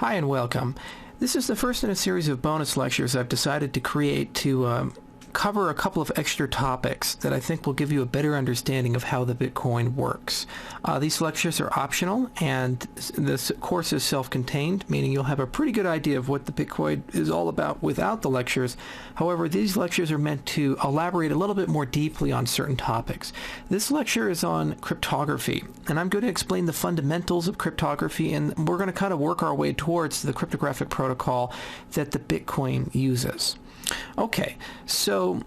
Hi and welcome. This is the first in a series of bonus lectures I've decided to create to cover a couple of extra topics that I think will give you a better understanding of how the Bitcoin works. These lectures are optional, and this course is self-contained, meaning you'll have a pretty good idea of what the Bitcoin is all about without the lectures. However, these lectures are meant to elaborate a little bit more deeply on certain topics. This lecture is on cryptography, and I'm going to explain the fundamentals of cryptography, and we're going to kind of work our way towards the cryptographic protocol that the Bitcoin uses. Okay, so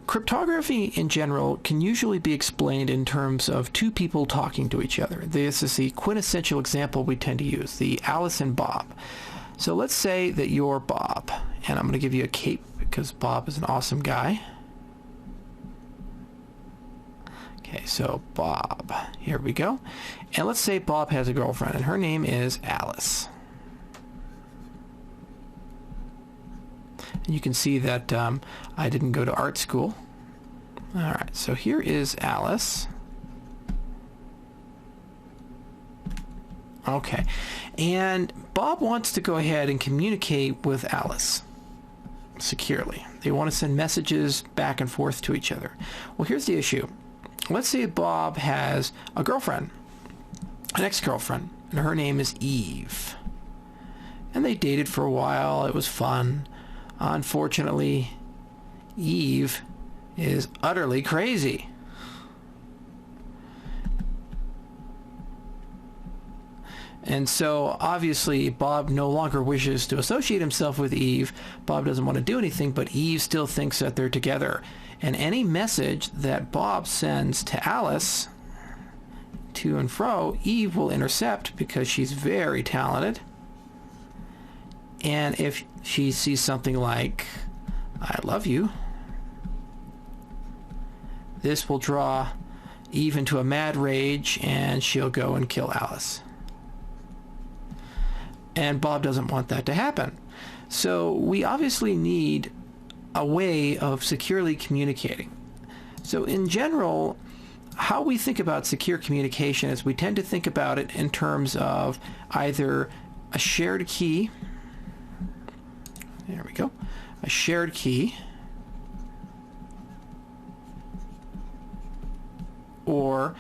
cryptography in general can usually be explained in terms of two people talking to each other. This is the quintessential example we tend to use, the Alice and Bob. So let's say that you're Bob, and I'm going to give you a cape because Bob is an awesome guy. Okay, so Bob, here we go. And let's say Bob has a girlfriend, and her name is Alice. And you can see that I didn't go to art school. All right, so here is Alice. Okay, and Bob wants to go ahead and communicate with Alice securely. They want to send messages back and forth to each other. Well, here's the issue. Let's say Bob has a girlfriend, an ex-girlfriend, and her name is Eve. And they dated for a while. It was fun. Unfortunately, Eve is utterly crazy. And so, obviously, Bob no longer wishes to associate himself with Eve. Bob doesn't want to do anything, but Eve still thinks that they're together. And any message that Bob sends to Alice, to and fro, Eve will intercept because she's very talented. And if she sees something like, I love you, this will draw Eve into a mad rage, and she'll go and kill Alice. And Bob doesn't want that to happen. So we obviously need a way of securely communicating. So in general, how we think about secure communication is we tend to think about it in terms of either a shared key. There we go. A shared key, or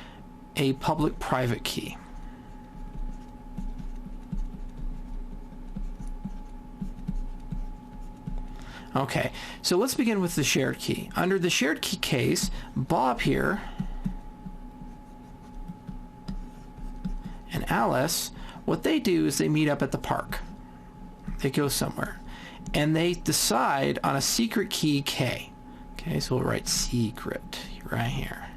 a public-private key. Okay, so let's begin with the shared key. Under the shared key case, Bob here and Alice, what they do is they meet up at the park. They go somewhere. And they decide on a secret key K. Okay, so we'll write secret right here.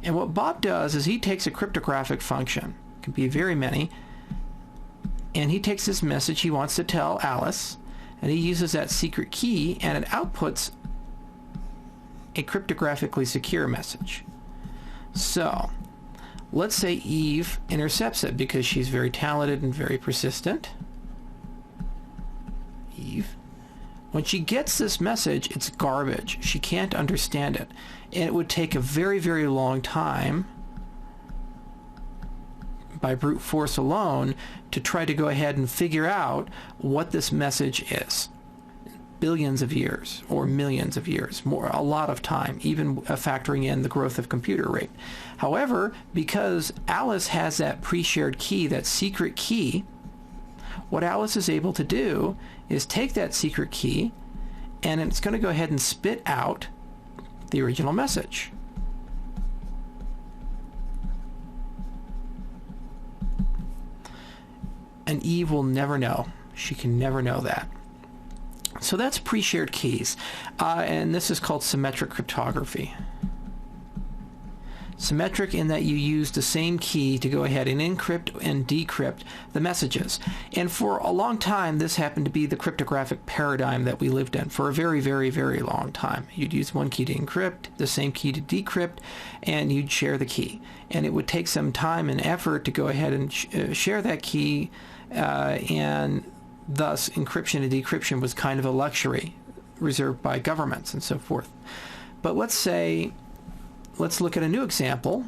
And what Bob does is he takes a cryptographic function, it can be very many, and he takes this message he wants to tell Alice, and he uses that secret key, and it outputs a cryptographically secure message. So, let's say Eve intercepts it because she's very talented and very persistent. Eve. When she gets this message, it's garbage. She can't understand it. And it would take a very, very long time by brute force alone to try to go ahead and figure out what this message is. Billions of years or millions of years, a lot of time, even factoring in the growth of computer rate. However, because Alice has that pre-shared key, that secret key, what Alice is able to do is take that secret key, and it's going to go ahead and spit out the original message. And Eve will never know. She can never know that. So that's pre-shared keys, and this is called symmetric cryptography. Symmetric in that you use the same key to go ahead and encrypt and decrypt the messages. And for a long time, this happened to be the cryptographic paradigm that we lived in for a very, very, very long time. You'd use one key to encrypt, the same key to decrypt, and you'd share the key. And it would take some time and effort to go ahead and share that key, and thus encryption and decryption was kind of a luxury reserved by governments and so forth. But let's look at a new example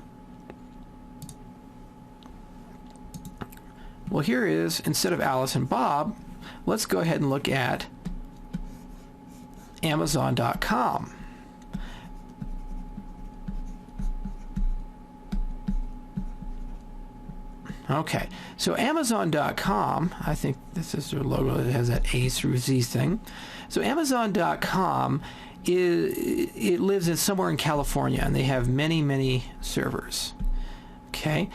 Well, here is, instead of Alice and Bob, let's go ahead and look at Amazon.com. Okay, so Amazon.com, I think this is their logo that has that A through Z thing. So Amazon.com, it lives in somewhere in California, and they have many, many servers. Okay,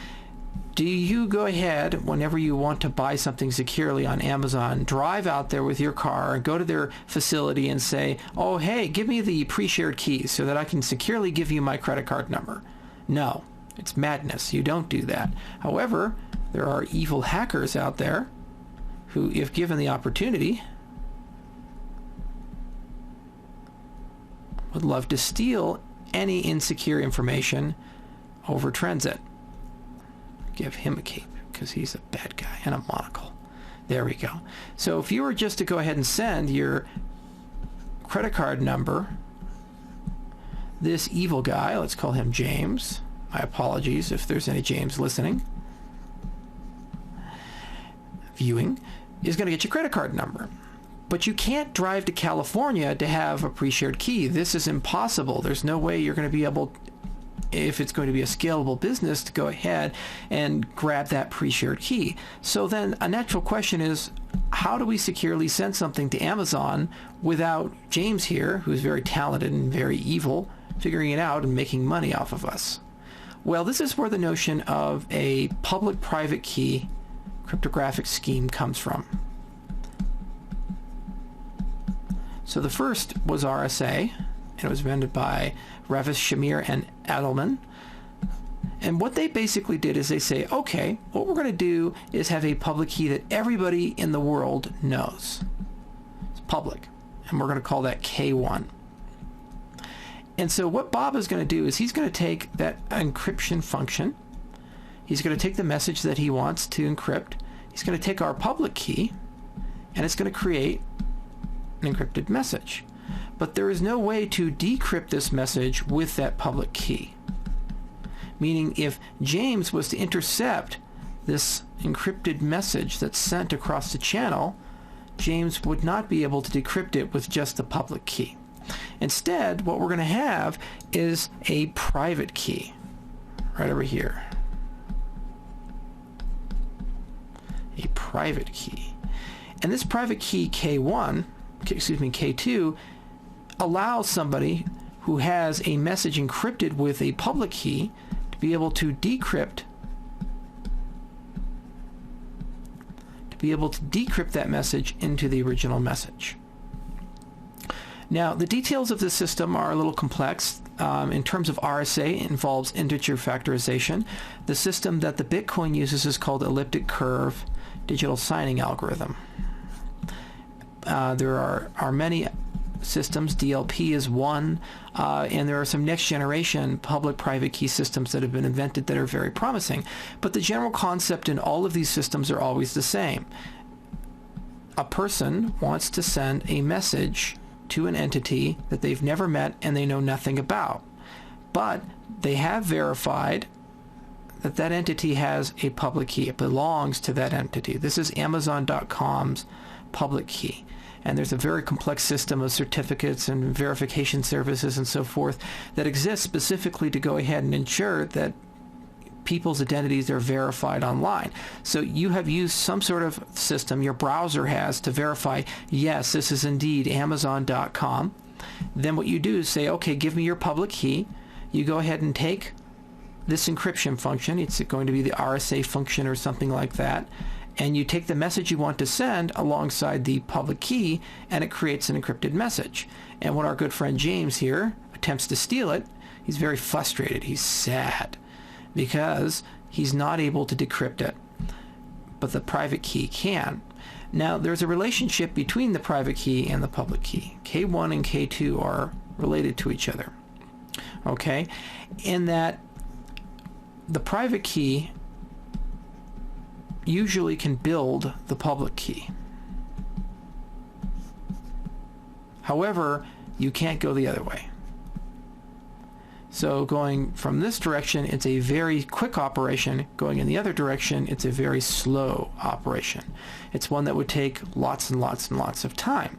do you go ahead, whenever you want to buy something securely on Amazon, drive out there with your car and go to their facility and say, oh, hey, give me the pre-shared keys so that I can securely give you my credit card number? No. It's madness. You don't do that. However, there are evil hackers out there who, if given the opportunity, would love to steal any insecure information over transit. Give him a cape because he's a bad guy, and a monocle. There we go. So if you were just to go ahead and send your credit card number, this evil guy, let's call him James. My apologies if there's any James listening, viewing, is going to get your credit card number. But you can't drive to California to have a pre-shared key. This is impossible. There's no way you're going to be able, if it's going to be a scalable business, to go ahead and grab that pre-shared key. So then a natural question is, how do we securely send something to Amazon without James here, who's very talented and very evil, figuring it out and making money off of us? Well, this is where the notion of a public-private key cryptographic scheme comes from. So the first was RSA, and it was invented by Ravis, Shamir, and Adelman. And what they basically did is they say, okay, what we're going to do is have a public key that everybody in the world knows. It's public, and we're going to call that K1. And so what Bob is going to do is he's going to take that encryption function. He's going to take the message that he wants to encrypt. He's going to take our public key, and it's going to create an encrypted message. But there is no way to decrypt this message with that public key. Meaning if James was to intercept this encrypted message that's sent across the channel, James would not be able to decrypt it with just the public key. Instead, what we're going to have is a private key right over here. A private key. And this private key K2, allows somebody who has a message encrypted with a public key to be able to decrypt that message into the original message. Now, the details of this system are a little complex. In terms of RSA, it involves integer factorization. The system that the Bitcoin uses is called elliptic curve digital signing algorithm. There are many systems. DLP is one, and there are some next generation public-private key systems that have been invented that are very promising. But the general concept in all of these systems are always the same. A person wants to send a message to an entity that they've never met and they know nothing about. But they have verified that that entity has a public key. It belongs to that entity. This is Amazon.com's public key. And there's a very complex system of certificates and verification services and so forth that exists specifically to go ahead and ensure that people's identities are verified online. So you have used some sort of system, your browser has, to verify, yes, this is indeed Amazon.com. Then what you do is say, okay, give me your public key. You go ahead and take this encryption function. It's going to be the RSA function or something like that. And you take the message you want to send alongside the public key, and it creates an encrypted message. And when our good friend James here attempts to steal it, he's very frustrated. He's sad because he's not able to decrypt it, but the private key can. Now, there's a relationship between the private key and the public key. K1 and K2 are related to each other, okay? In that the private key usually can build the public key. However, you can't go the other way. So going from this direction, it's a very quick operation. Going in the other direction, it's a very slow operation. It's one that would take lots and lots and lots of time.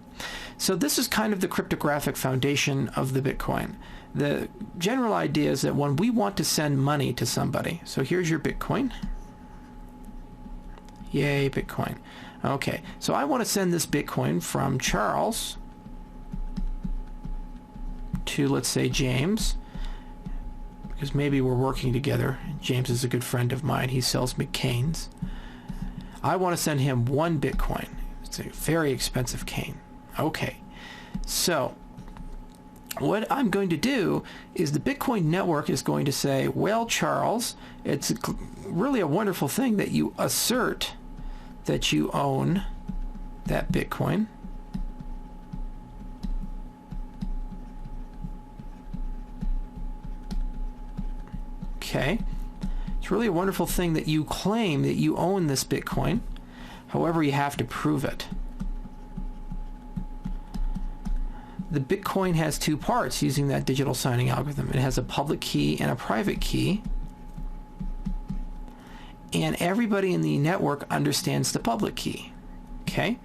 So this is kind of the cryptographic foundation of the Bitcoin. The general idea is that when we want to send money to somebody, so here's your Bitcoin. Yay, Bitcoin. Okay, so I want to send this Bitcoin from Charles to, let's say, James, because maybe we're working together. James is a good friend of mine. He sells McCain's. I want to send him 1 Bitcoin. It's a very expensive cane. Okay, so what I'm going to do is the Bitcoin network is going to say, well, Charles, it's really a wonderful thing that you assert that you own that Bitcoin. Okay. It's really a wonderful thing that you claim that you own this Bitcoin. However, you have to prove it. The Bitcoin has 2 parts using that digital signing algorithm. It has a public key and a private key. And everybody in the network understands the public key. Okay?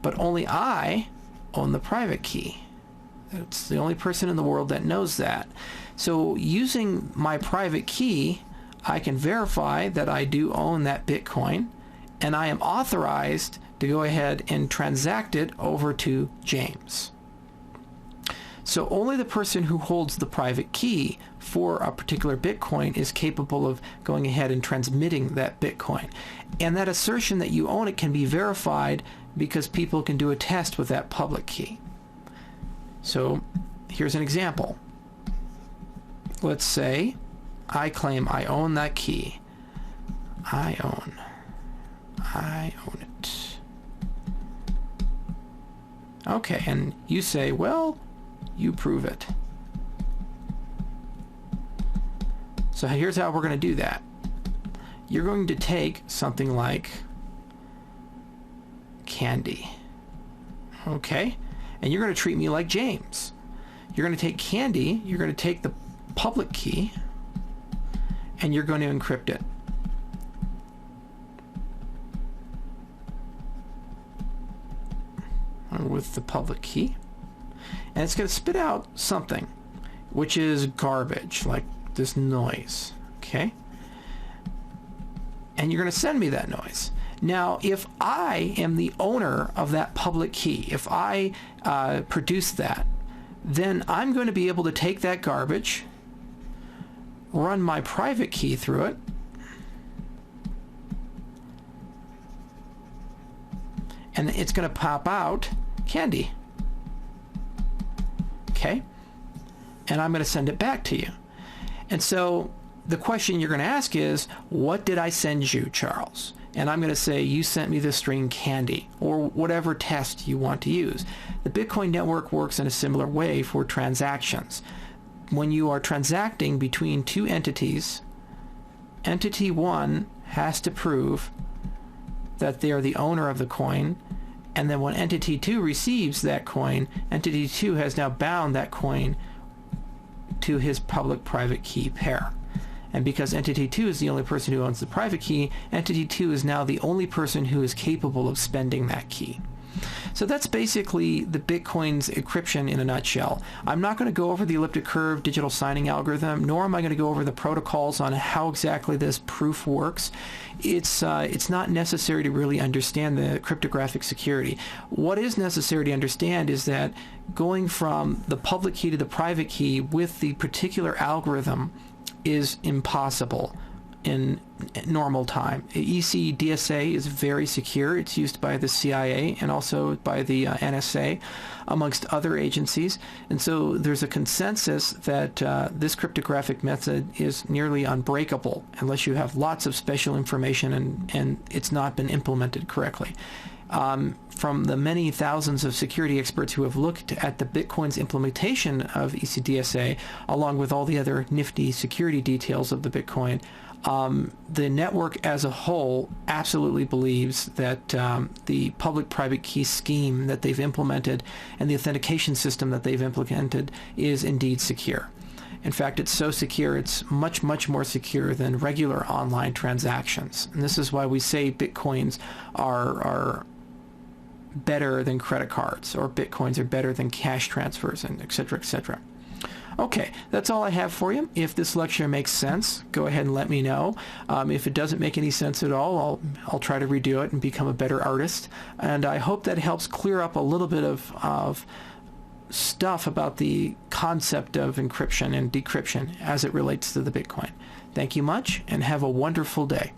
But only I own the private key. It's the only person in the world that knows that. So using my private key, I can verify that I do own that Bitcoin, and I am authorized to go ahead and transact it over to James. So only the person who holds the private key for a particular Bitcoin is capable of going ahead and transmitting that Bitcoin. And that assertion that you own it can be verified because people can do a test with that public key. So here's an example. Let's say I claim I own that key. I own it. Okay, and you say, well, you prove it. So here's how we're going to do that. You're going to take something like candy. Okay? And you're going to treat me like James. You're going to take candy, you're going to take the public key, and you're going to encrypt it. With the public key. And it's going to spit out something, which is garbage, like this noise. Okay? And you're going to send me that noise. Now, if I am the owner of that public key, if I produce that, then I'm going to be able to take that garbage, run my private key through it, and it's going to pop out candy. Okay? And I'm going to send it back to you. And so the question you're going to ask is, what did I send you, Charles? And I'm going to say, you sent me the string candy, or whatever test you want to use. The Bitcoin network works in a similar way for transactions. When you are transacting between 2 entities, entity 1 has to prove that they are the owner of the coin, and then when entity 2 receives that coin, entity 2 has now bound that coin to his public-private key pair. And because entity 2 is the only person who owns the private key, entity 2 is now the only person who is capable of spending that key. So that's basically the Bitcoin's encryption in a nutshell. I'm not going to go over the elliptic curve digital signing algorithm, nor am I going to go over the protocols on how exactly this proof works. It's not necessary to really understand the cryptographic security. What is necessary to understand is that going from the public key to the private key with the particular algorithm is impossible in normal time. ECDSA is very secure. It's used by the CIA and also by the NSA, amongst other agencies. And so there's a consensus that this cryptographic method is nearly unbreakable unless you have lots of special information and it's not been implemented correctly. From the many thousands of security experts who have looked at the Bitcoin's implementation of ECDSA, along with all the other nifty security details of the Bitcoin, the network as a whole absolutely believes that the public-private key scheme that they've implemented and the authentication system that they've implemented is indeed secure. In fact, it's so secure, it's much, much more secure than regular online transactions. And this is why we say Bitcoins are better than credit cards, or Bitcoins are better than cash transfers, and et cetera, et cetera. Okay, that's all I have for you. If this lecture makes sense, go ahead and let me know. If it doesn't make any sense at all, I'll try to redo it and become a better artist. And I hope that helps clear up a little bit of stuff about the concept of encryption and decryption as it relates to the Bitcoin. Thank you much, and have a wonderful day.